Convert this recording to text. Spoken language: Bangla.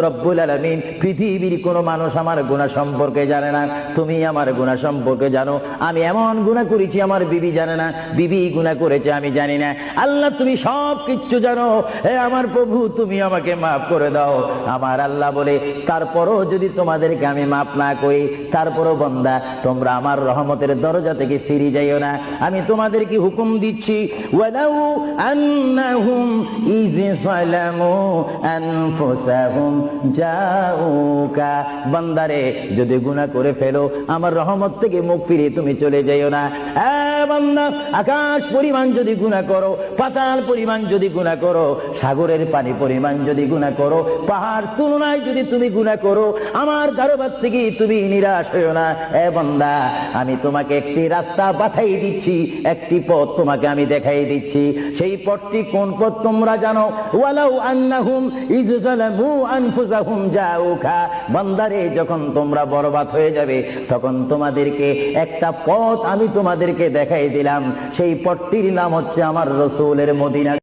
রব্বুল আলামিন, পৃথিবীর কোনো মানুষ আমার গুনাহ সম্পর্কে জানে না, তুমি আমার গুনাহ সম্পর্কে জানো। আমি এমন গুনাহ করেছি আমার বিবি জানে না, বিবি গুনাহ করেছে আমি জানি না। আল্লাহ তুমি সব কিচ্ছু জানো, হে আমার প্রভু তুমি আমাকে মাফ করে দাও। আমার আল্লাহ বলে, তারপরও যদি তোমাদেরকে আমি মাফ না করি, তারপরও বান্দা তোমরা আমার রহমতের দরজা থেকে ফিরে যাইও না। আমি তোমাদেরকে হুকুম দিচ্ছি, ওয়ালাউ আন্নাহুম ইয যালামু আনফুসাহুম জাউকা, বান্দারে যদি গুনাহ করে ফেলো আমার রহমত থেকে মুখ ফিরিয়ে তুমি চলে যাইও না। বান্দা, আকাশ পরিমাণ যদি গুনাহ করো, পাতাল পরিমাণ যদি গুনাহ করো, সাগরের পানি পরিমাণ যদি গুনাহ করো, পাহাড় তুলনায় যদি তুমি গুনাহ করো, আমার দরবার থেকে তুমি নিরাশ হইও না। বান্দা, আমি তোমাকে একটি রাস্তা বাতাই দিচ্ছি, একটি পথ তোমাকে আমি দেখাই দিচ্ছি। সেই পথটি কোন পথ তোমরা জানো? ওয়ালাউ আন্নাহুম ইয যালামু আনফুসাহুম জাউকা, বান্দারে যখন তোমরা বরবাদ হয়ে যাবে তখন তোমাদেরকে একটা পথ আমি তোমাদেরকে দেখাই দিলাম, সেই পথটির নাম হচ্ছে আমার রাসূলের মদিনা।